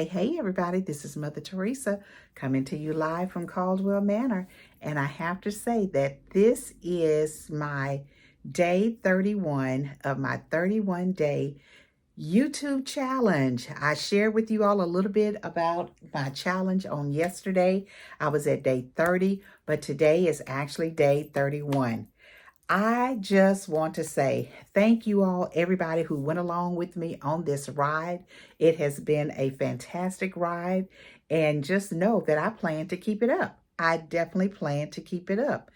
Hey, everybody, this is Mother Teresa coming to you live from Caldwell Manor. And I have to say that this is my day 31 of my 31-day YouTube challenge. I shared with you all a little bit about my challenge on yesterday. I was at day 30, but today is actually day 31. I just want to say thank you all, everybody who went along with me on this ride. It has been a fantastic ride, and just know that I plan to keep it up. I definitely plan to keep it up.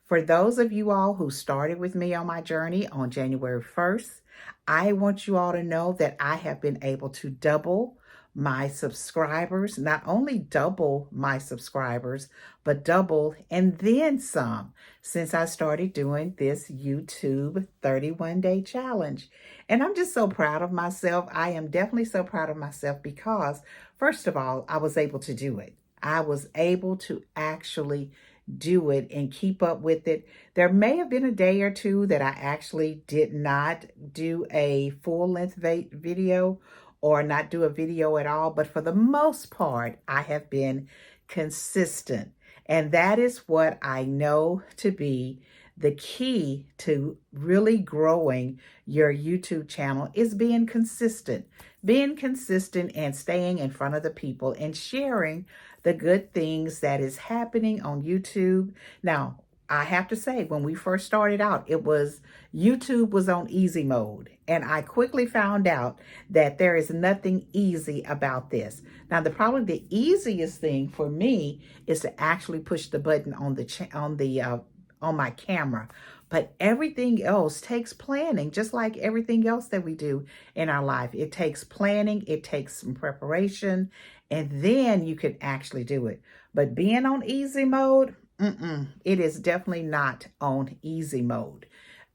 For those of you all who started with me on my journey on January 1st, I want you all to know that I have been able to double my subscribers, not only double my subscribers, but double and then some since I started doing this YouTube 31-day challenge. And I'm just so proud of myself. I am definitely so proud of myself because, first of all, I was able to do it. I was able to actually do it and keep up with it. There may have been a day or two that I actually did not do a full-length video or not do a video at all, but for the most part, I have been consistent. And that is what I know to be the key to really growing your YouTube channel is being consistent and staying in front of the people and sharing the good things that is happening on YouTube. Now, I have to say, when we first started out, YouTube was on easy mode. And I quickly found out that there is nothing easy about this. Now, probably the easiest thing for me is to actually push the button on my camera. But everything else takes planning, just like everything else that we do in our life. It takes planning, it takes some preparation, and then you can actually do it. But being on easy mode, it is definitely not on easy mode.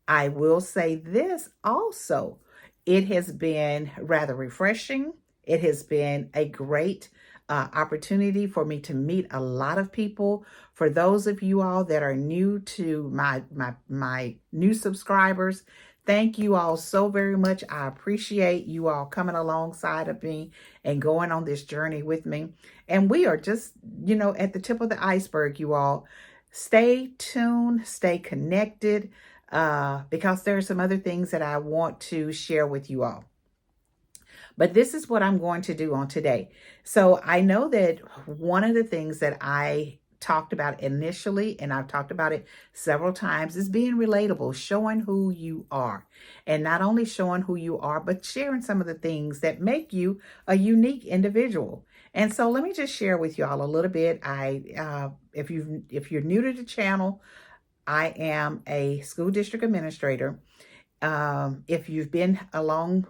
I will say this also, it has been rather refreshing. It has been a great opportunity for me to meet a lot of people. For those of you all that are new to my new subscribers, thank you all so very much. I appreciate you all coming alongside of me and going on this journey with me. And we are just, at the tip of the iceberg, you all. Stay tuned, stay connected, because there are some other things that I want to share with you all. But this is what I'm going to do on today. So I know that one of the things that I talked about initially, and I've talked about it several times, is being relatable, showing who you are. And not only showing who you are, but sharing some of the things that make you a unique individual. And so let me just share with you all a little bit. If you're new to the channel, I am a school district administrator. If you've been along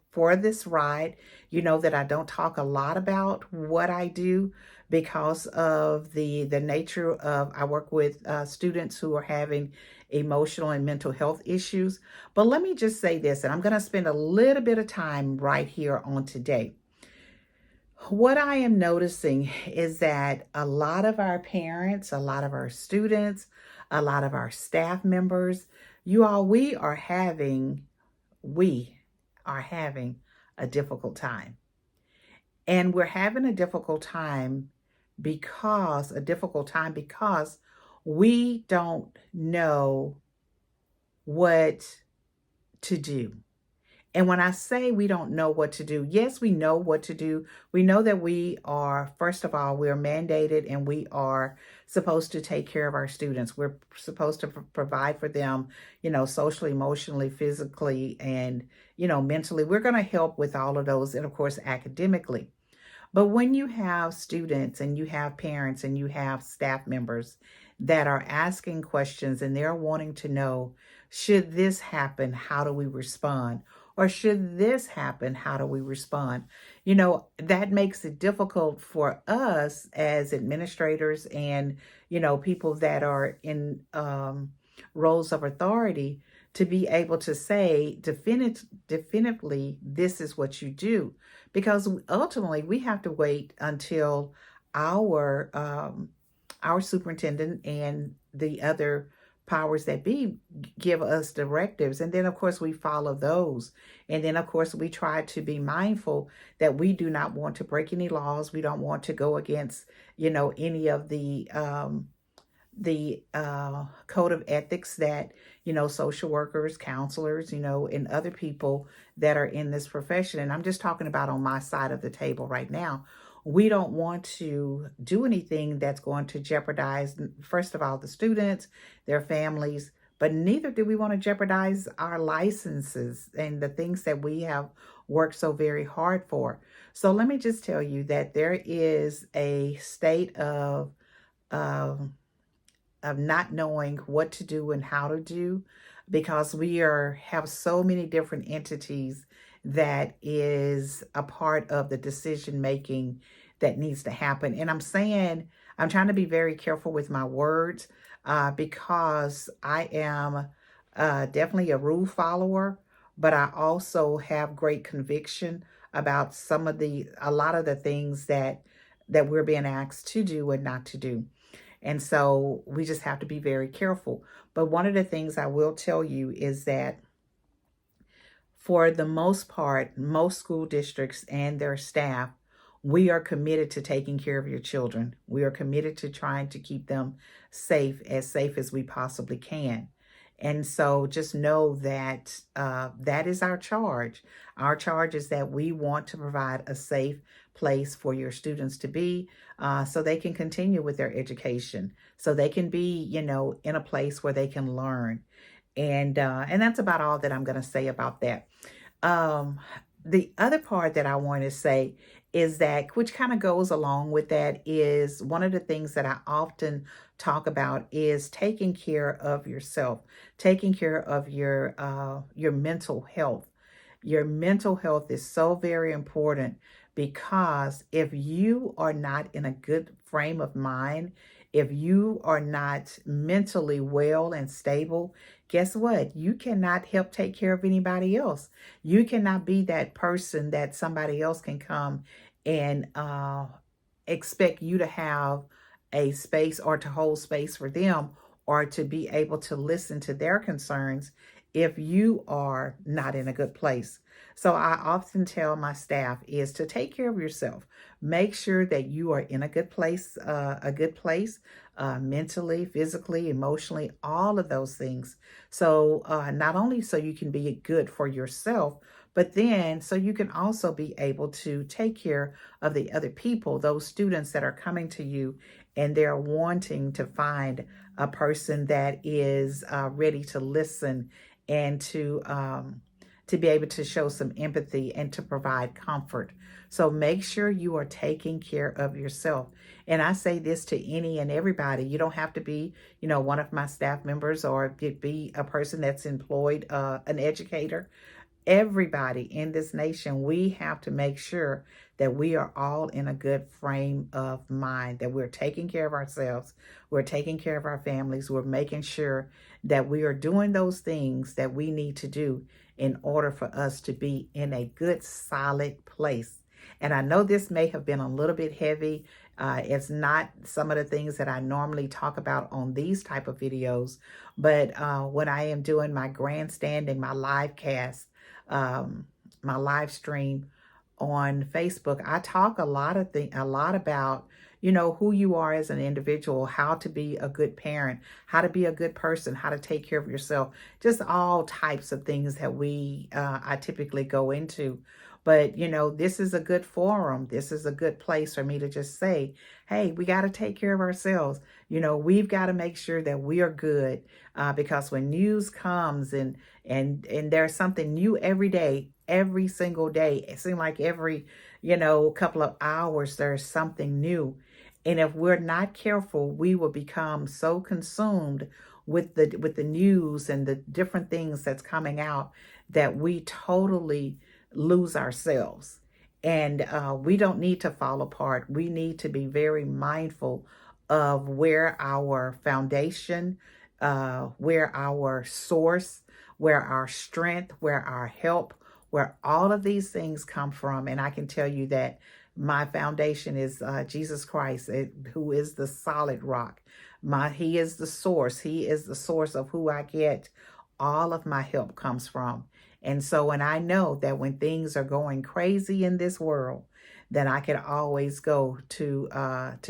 for this ride, you know that I don't talk a lot about what I do because of the nature of I work with students who are having emotional and mental health issues. But let me just say this, and I'm going to spend a little bit of time right here on today. What I am noticing is that a lot of our parents, a lot of our students, a lot of our staff members, we are having a difficult time. And we're having a difficult time because we don't know what to do. And when I say we don't know what to do, yes, we know what to do. We know that we are, first of all, we're mandated and we are supposed to take care of our students. We're supposed to provide for them, socially, emotionally, physically, and, mentally. We're going to help with all of those, and of course, academically. But when you have students and you have parents and you have staff members that are asking questions and they're wanting to know, should this happen? How do we respond? Or should this happen? How do we respond? That makes it difficult for us as administrators and, people that are in roles of authority to be able to say definitively, this is what you do. Because ultimately we have to wait until our superintendent and the other powers that be give us directives. And then, of course, we follow those. And then, of course, we try to be mindful that we do not want to break any laws. We don't want to go against, any of the code of ethics that, social workers, counselors, and other people that are in this profession. And I'm just talking about on my side of the table right now. We don't want to do anything that's going to jeopardize, first of all, the students, their families, but neither do we want to jeopardize our licenses and the things that we have worked so very hard for. So let me just tell you that there is a state um, of not knowing what to do and how to do, because we have so many different entities that is a part of the decision making that needs to happen. And I'm trying to be very careful with my words, because I am definitely a rule follower, but I also have great conviction about a lot of the things that we're being asked to do and not to do. And so we just have to be very careful. But one of the things I will tell you is that for the most part, most school districts and their staff, we are committed to taking care of your children. We are committed to trying to keep them safe as we possibly can. And so just know that that is our charge. Our charge is that we want to provide a safe place for your students to be, so they can continue with their education, so they can be, in a place where they can learn. And that's about all that I'm going to say about that. Um, the other part that I want to say is that, which kind of goes along with that, is one of the things that I often talk about is taking care of yourself, taking care of your mental health. Your mental health is so very important, because if you are not in a good frame of mind, if you are not mentally well and stable, guess what? You cannot help take care of anybody else. You cannot be that person that somebody else can come and expect you to have a space, or to hold space for them, or to be able to listen to their concerns if you are not in a good place. So I often tell my staff is to take care of yourself. Make sure that you are in a good place, mentally, physically, emotionally, all of those things. So not only so you can be good for yourself, but then so you can also be able to take care of the other people, those students that are coming to you and they're wanting to find a person that is ready to listen and to be able to show some empathy and to provide comfort. So make sure you are taking care of yourself. And I say this to any and everybody. You don't have to be, one of my staff members, or be a person that's employed, an educator. Everybody in this nation, we have to make sure that we are all in a good frame of mind, that we're taking care of ourselves, we're taking care of our families, we're making sure that we are doing those things that we need to do in order for us to be in a good, solid place. And I know this may have been a little bit heavy. It's not some of the things that I normally talk about on these type of videos, but when I am doing my grandstanding, my live cast, my live stream on Facebook, I talk a lot about, who you are as an individual, how to be a good parent, how to be a good person, how to take care of yourself, just all types of things that I typically go into. But, this is a good forum. This is a good place for me to just say, hey, we got to take care of ourselves. We've got to make sure that we are good, because when news comes and there's something new every day, every single day, it seems like every, couple of hours, there's something new. And if we're not careful, we will become so consumed with the news and the different things that's coming out that we totally lose ourselves. And we don't need to fall apart. We need to be very mindful of where our foundation, where our source, where our strength, where our help, where all of these things come from. And I can tell you that my foundation is Jesus Christ, who is the solid rock. He is the source. He is the source of who I get all of my help comes from. And so, and I know that when things are going crazy in this world, that I can always go to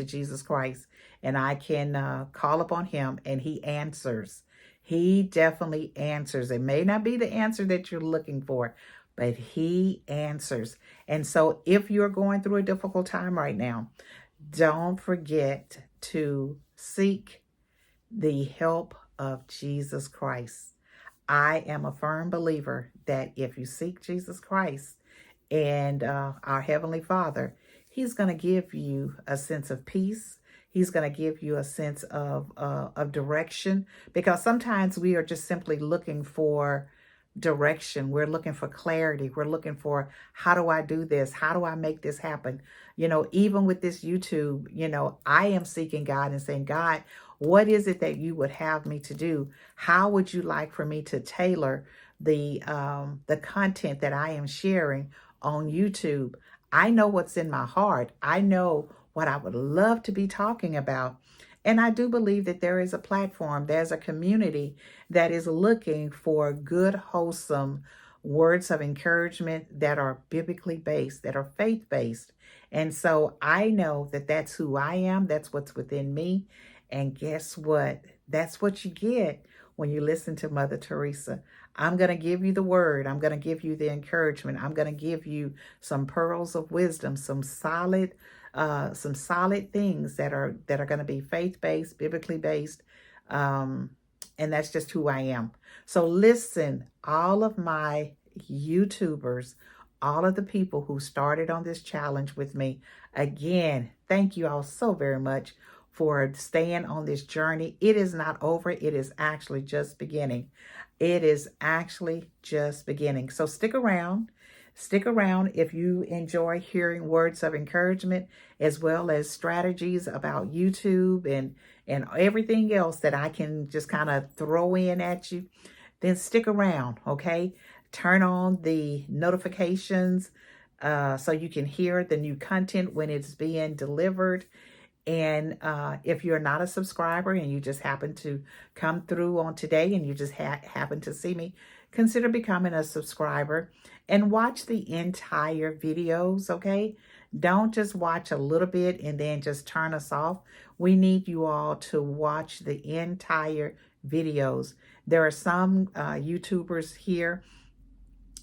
Jesus Christ, and I can call upon him, and he answers. He definitely answers. It may not be the answer that you're looking for, but he answers. And so if you're going through a difficult time right now, don't forget to seek the help of Jesus Christ. I am a firm believer that if you seek Jesus Christ and our Heavenly Father, he's going to give you a sense of peace. He's going to give you a sense of direction, because sometimes we are just simply looking for direction. We're looking for clarity. We're looking for, how do I do this? How do I make this happen? You know, even with this YouTube, you know, I am seeking God and saying, God, what is it that you would have me to do? How would you like for me to tailor the content that I am sharing on YouTube? I know what's in my heart. I know what I would love to be talking about. And I do believe that there is a platform, there's a community that is looking for good, wholesome words of encouragement that are biblically based, that are faith-based. And so I know that that's who I am. That's what's within me. And guess what? That's what you get when you listen to Mother Teresa. I'm going to give you the word. I'm going to give you the encouragement. I'm going to give you some pearls of wisdom, some solid things that are going to be faith-based, biblically based. And that's just who I am. So listen, all of my YouTubers, all of the people who started on this challenge with me, again, thank you all so very much for staying on this journey. It is not over. It is actually just beginning. It is actually just beginning. So stick around. Stick around if you enjoy hearing words of encouragement, as well as strategies about YouTube and everything else that I can just kind of throw in at you. Then stick around, okay? Turn on the notifications so you can hear the new content when it's being delivered. And if you're not a subscriber and you just happen to come through on today and you just happen to see me, consider becoming a subscriber and watch the entire videos, okay? Don't just watch a little bit and then just turn us off. We need you all to watch the entire videos. There are some YouTubers here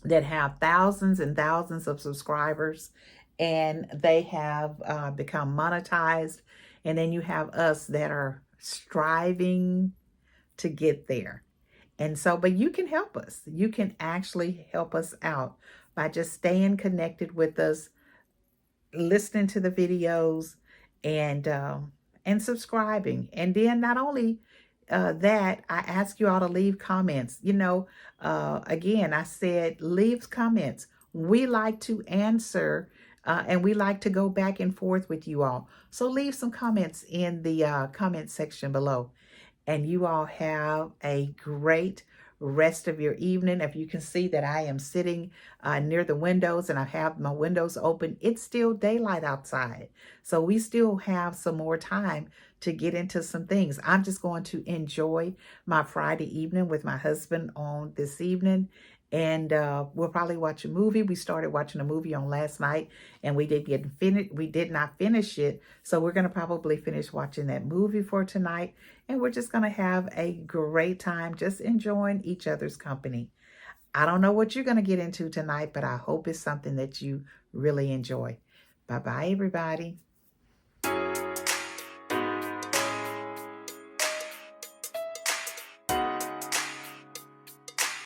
that have thousands and thousands of subscribers, and they have become monetized. And then you have us that are striving to get there. And so, but you can help us. You can actually help us out by just staying connected with us, listening to the videos, and subscribing. And then not only that, I ask you all to leave comments. You know, again, I said leave comments. We like to answer and we like to go back and forth with you all. So leave some comments in the comment section below. And you all have a great rest of your evening. If you can see that I am sitting near the windows and I have my windows open, it's still daylight outside. So we still have some more time to get into some things. I'm just going to enjoy my Friday evening with my husband on this evening. And we'll probably watch a movie. We started watching a movie on last night and we did not finish it. So we're going to probably finish watching that movie for tonight. And we're just going to have a great time just enjoying each other's company. I don't know what you're going to get into tonight, but I hope it's something that you really enjoy. Bye-bye, everybody.